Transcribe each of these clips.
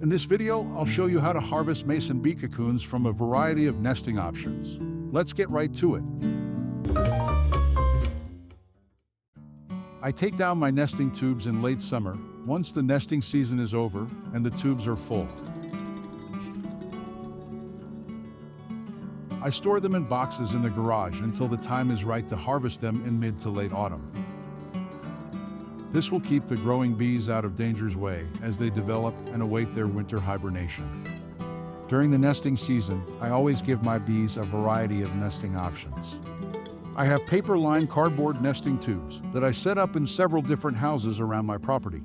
In this video, I'll show you how to harvest mason bee cocoons from a variety of nesting options. Let's get right to it. I take down my nesting tubes in late summer, once the nesting season is over and the tubes are full. I store them in boxes in the garage until the time is right to harvest them in mid to late autumn. This will keep the growing bees out of danger's way as they develop and await their winter hibernation. During the nesting season, I always give my bees a variety of nesting options. I have paper-lined cardboard nesting tubes that I set up in several different houses around my property.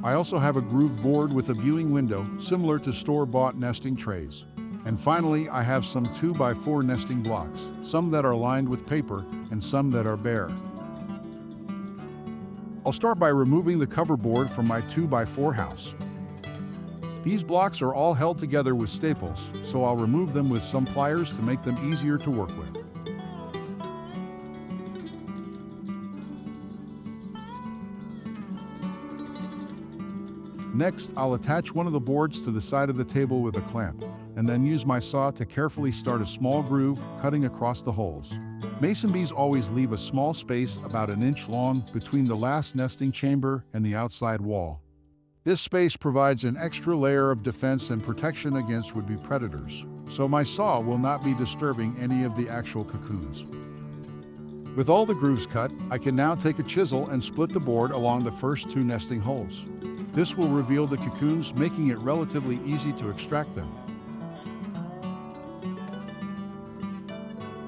I also have a grooved board with a viewing window similar to store-bought nesting trays. And finally, I have some 2x4 nesting blocks, some that are lined with paper and some that are bare. I'll start by removing the cover board from my 2x4 house. These blocks are all held together with staples, so I'll remove them with some pliers to make them easier to work with. Next, I'll attach one of the boards to the side of the table with a clamp, and then use my saw to carefully start a small groove, cutting across the holes. Mason bees always leave a small space about an inch long between the last nesting chamber and the outside wall. This space provides an extra layer of defense and protection against would-be predators, so my saw will not be disturbing any of the actual cocoons. With all the grooves cut, I can now take a chisel and split the board along the first 2 nesting holes. This will reveal the cocoons, making it relatively easy to extract them.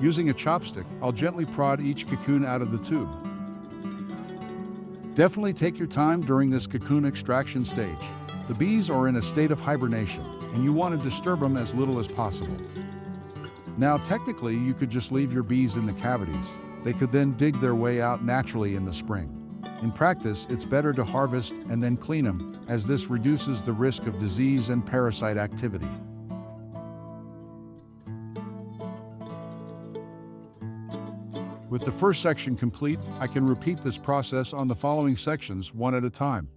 Using a chopstick, I'll gently prod each cocoon out of the tube. Definitely take your time during this cocoon extraction stage. The bees are in a state of hibernation, and you want to disturb them as little as possible. Now, technically, you could just leave your bees in the cavities. They could then dig their way out naturally in the spring. In practice, it's better to harvest and then clean them, as this reduces the risk of disease and parasite activity. With the first section complete, I can repeat this process on the following sections one at a time.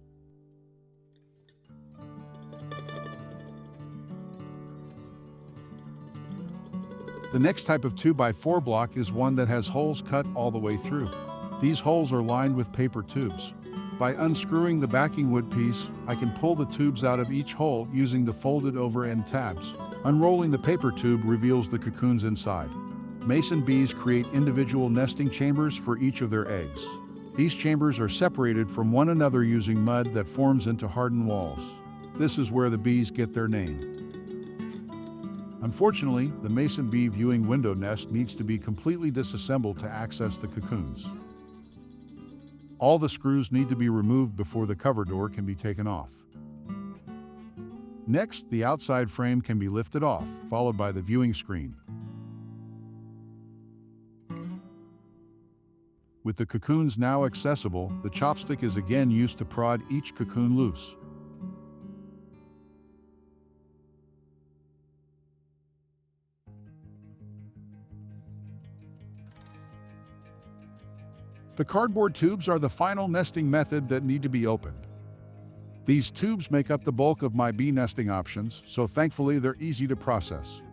The next type of 2x4 block is one that has holes cut all the way through. These holes are lined with paper tubes. By unscrewing the backing wood piece, I can pull the tubes out of each hole using the folded over end tabs. Unrolling the paper tube reveals the cocoons inside. Mason bees create individual nesting chambers for each of their eggs. These chambers are separated from one another using mud that forms into hardened walls. This is where the bees get their name. Unfortunately, the mason bee viewing window nest needs to be completely disassembled to access the cocoons. All the screws need to be removed before the cover door can be taken off. Next, the outside frame can be lifted off, followed by the viewing screen. With the cocoons now accessible, the chopstick is again used to prod each cocoon loose. The cardboard tubes are the final nesting method that need to be opened. These tubes make up the bulk of my bee nesting options, so thankfully they're easy to process.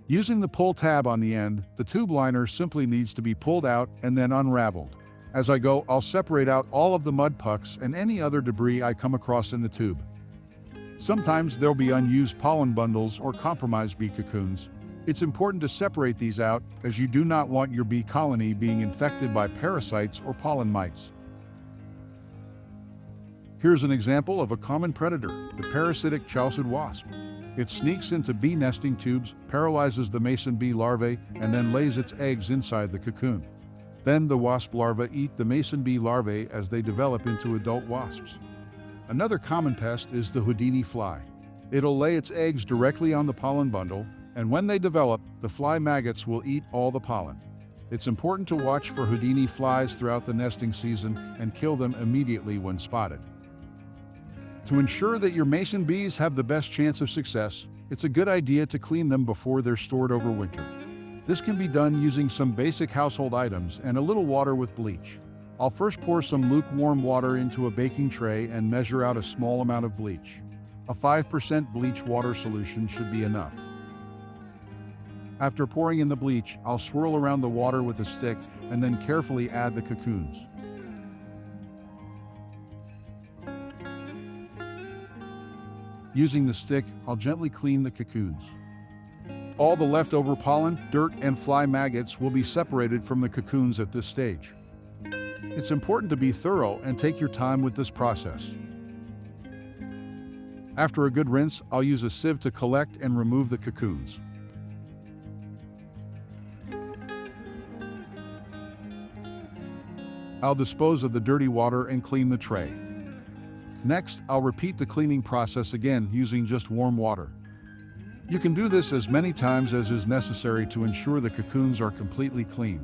Using the pull tab on the end, the tube liner simply needs to be pulled out and then unraveled. As I go, I'll separate out all of the mud pucks and any other debris I come across in the tube. Sometimes there'll be unused pollen bundles or compromised bee cocoons. It's important to separate these out, as you do not want your bee colony being infected by parasites or pollen mites. Here's an example of a common predator, the parasitic chalcid wasp. It sneaks into bee nesting tubes, paralyzes the mason bee larvae, and then lays its eggs inside the cocoon. Then the wasp larvae eat the mason bee larvae as they develop into adult wasps. Another common pest is the Houdini fly. It'll lay its eggs directly on the pollen bundle, and when they develop, the fly maggots will eat all the pollen. It's important to watch for Houdini flies throughout the nesting season and kill them immediately when spotted. To ensure that your mason bees have the best chance of success, it's a good idea to clean them before they're stored over winter. This can be done using some basic household items and a little water with bleach. I'll first pour some lukewarm water into a baking tray and measure out a small amount of bleach. A 5% bleach water solution should be enough. After pouring in the bleach, I'll swirl around the water with a stick and then carefully add the cocoons. Using the stick, I'll gently clean the cocoons. All the leftover pollen, dirt, and fly maggots will be separated from the cocoons at this stage. It's important to be thorough and take your time with this process. After a good rinse, I'll use a sieve to collect and remove the cocoons. I'll dispose of the dirty water and clean the tray. Next, I'll repeat the cleaning process again using just warm water. You can do this as many times as is necessary to ensure the cocoons are completely clean.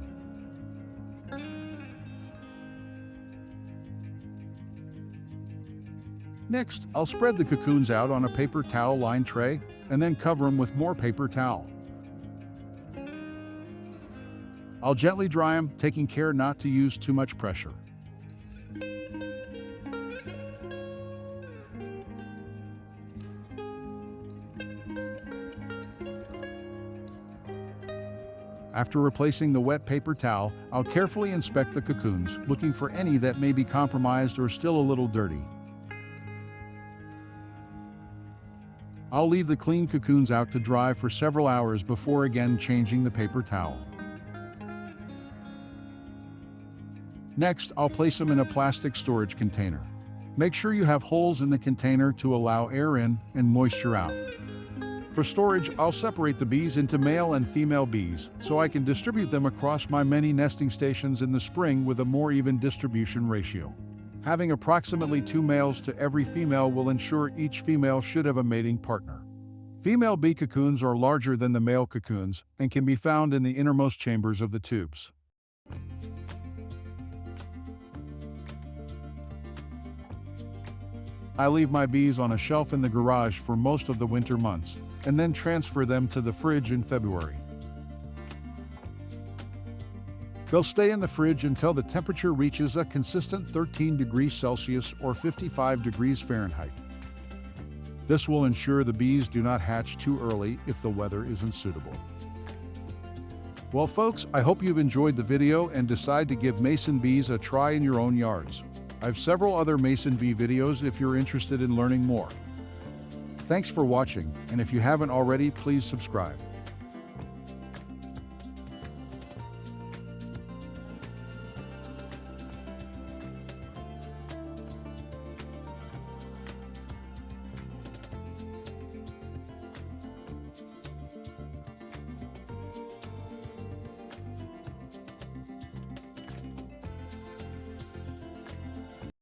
Next, I'll spread the cocoons out on a paper towel-lined tray and then cover them with more paper towel. I'll gently dry them, taking care not to use too much pressure. After replacing the wet paper towel, I'll carefully inspect the cocoons, looking for any that may be compromised or still a little dirty. I'll leave the clean cocoons out to dry for several hours before again changing the paper towel. Next, I'll place them in a plastic storage container. Make sure you have holes in the container to allow air in and moisture out. For storage, I'll separate the bees into male and female bees so I can distribute them across my many nesting stations in the spring with a more even distribution ratio. Having approximately 2 males to every female will ensure each female should have a mating partner. Female bee cocoons are larger than the male cocoons and can be found in the innermost chambers of the tubes. I leave my bees on a shelf in the garage for most of the winter months, and then transfer them to the fridge in February. They'll stay in the fridge until the temperature reaches a consistent 13 degrees Celsius or 55 degrees Fahrenheit. This will ensure the bees do not hatch too early if the weather isn't suitable. Well folks, I hope you've enjoyed the video and decide to give mason bees a try in your own yards. I have several other mason bee videos if you're interested in learning more. Thanks for watching, and if you haven't already, please subscribe.